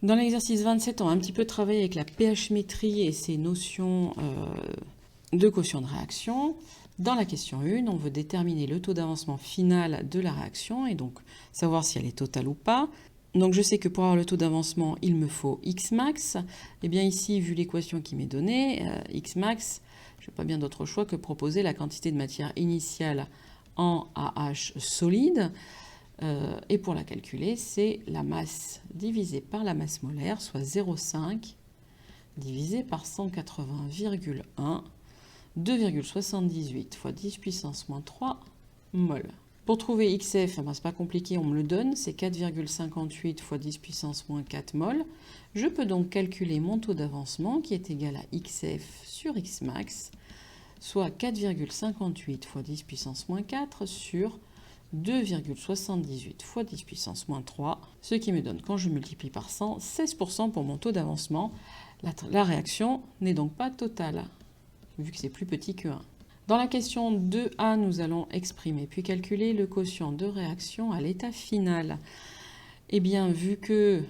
Dans l'exercice 27, on va un petit peu travailler avec la pH-métrie et ses notions de quotient de réaction. Dans la question 1, on veut déterminer le taux d'avancement final de la réaction et donc savoir si elle est totale ou pas. Donc je sais que pour avoir le taux d'avancement, il me faut X max. Et bien ici, vu l'équation qui m'est donnée, X max, je n'ai pas bien d'autre choix que proposer la quantité de matière initiale en AH solide. Et pour la calculer, c'est la masse divisée par la masse molaire, soit 0,5 divisé par 180,1, 2,78 fois 10 puissance moins 3 mol. Pour trouver XF, ben, c'est pas compliqué, on me le donne, c'est 4,58 fois 10 puissance moins 4 mol. Je peux donc calculer mon taux d'avancement qui est égal à XF sur Xmax, soit 4,58 fois 10 puissance moins 4 sur 2,78 fois 10 puissance moins 3, ce qui me donne, quand je multiplie par 100, 16% pour mon taux d'avancement. La réaction n'est donc pas totale, vu que c'est plus petit que 1. Dans la question 2a, nous allons exprimer puis calculer le quotient de réaction à l'état final. Eh bien, vu que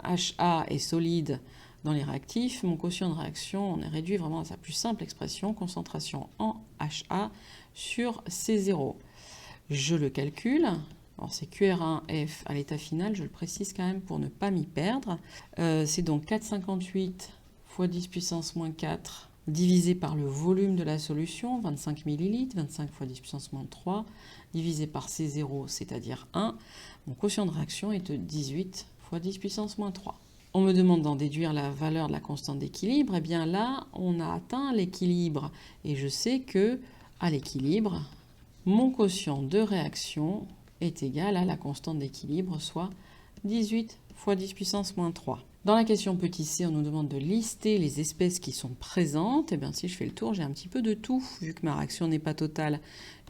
HA est solide dans les réactifs, mon quotient de réaction, on est réduit vraiment à sa plus simple expression, concentration en HA sur C0. Je le calcule. Alors c'est QR1F à l'état final, je le précise quand même pour ne pas m'y perdre. C'est donc 4,58 fois 10 puissance moins 4 divisé par le volume de la solution, 25 ml, 25 fois 10 puissance moins 3, divisé par C0, c'est-à-dire 1. Mon quotient de réaction est de 18 fois 10 puissance moins 3. On me demande d'en déduire la valeur de la constante d'équilibre. Eh bien là, on a atteint l'équilibre. Et je sais que à l'équilibre, mon quotient de réaction est égal à la constante d'équilibre, soit 18 fois 10 puissance moins 3. Dans la question petit c, on nous demande de lister les espèces qui sont présentes. Et bien si je fais le tour, j'ai un petit peu de tout. Vu que ma réaction n'est pas totale,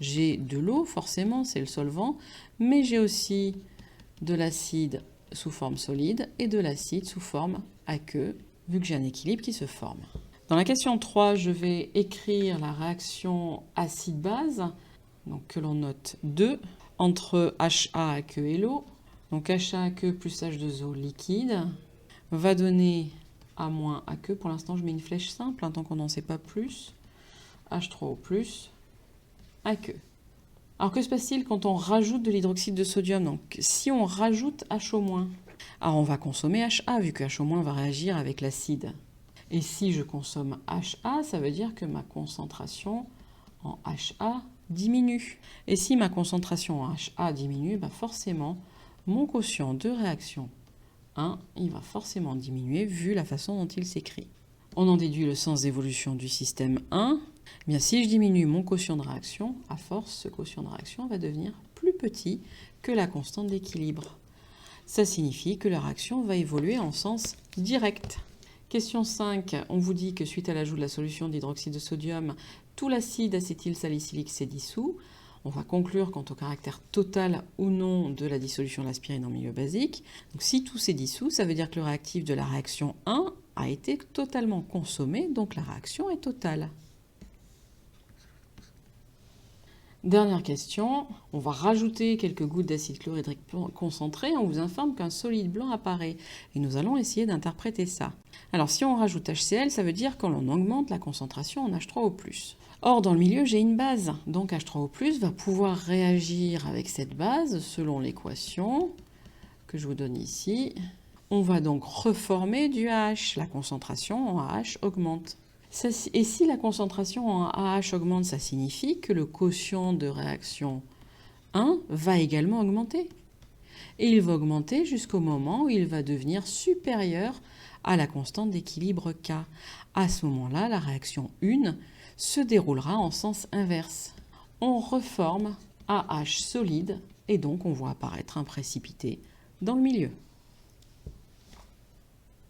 j'ai de l'eau, forcément, c'est le solvant, mais j'ai aussi de l'acide sous forme solide et de l'acide sous forme aqueux, vu que j'ai un équilibre qui se forme. Dans la question 3, je vais écrire la réaction acide-base, donc que l'on note 2, entre HA aqueux et l'eau. Donc HA aqueux plus H2O liquide va donner A moins aqueux. Pour l'instant, je mets une flèche simple, tant qu'on n'en sait pas plus. H3O plus aqueux. Alors que se passe-t-il quand on rajoute de l'hydroxyde de sodium? Donc si on rajoute HO-, alors on va consommer HA, vu que HO- va réagir avec l'acide. Et si je consomme HA, ça veut dire que ma concentration en HA diminue. Et si ma concentration en HA diminue, forcément, mon quotient de réaction 1, il va forcément diminuer vu la façon dont il s'écrit. On en déduit le sens d'évolution du système 1. Eh bien, si je diminue mon quotient de réaction, à force, ce quotient de réaction va devenir plus petit que la constante d'équilibre. Ça signifie que la réaction va évoluer en sens direct. Question 5, on vous dit que suite à l'ajout de la solution d'hydroxyde de sodium, tout l'acide acétylsalicylique s'est dissous. On va conclure quant au caractère total ou non de la dissolution de l'aspirine en milieu basique. Donc si tout s'est dissous, ça veut dire que le réactif de la réaction 1 a été totalement consommé, donc la réaction est totale. Dernière question, on va rajouter quelques gouttes d'acide chlorhydrique concentré. On vous informe qu'un solide blanc apparaît et nous allons essayer d'interpréter ça. Alors si on rajoute HCl, ça veut dire que l'on augmente la concentration en H3O+. Or dans le milieu, j'ai une base, donc H3O+, va pouvoir réagir avec cette base selon l'équation que je vous donne ici. On va donc reformer du AH, la concentration en AH augmente. Et si la concentration en AH augmente, ça signifie que le quotient de réaction 1 va également augmenter. Et il va augmenter jusqu'au moment où il va devenir supérieur à la constante d'équilibre K. À ce moment-là, la réaction 1 se déroulera en sens inverse. On reforme AH solide et donc on voit apparaître un précipité dans le milieu.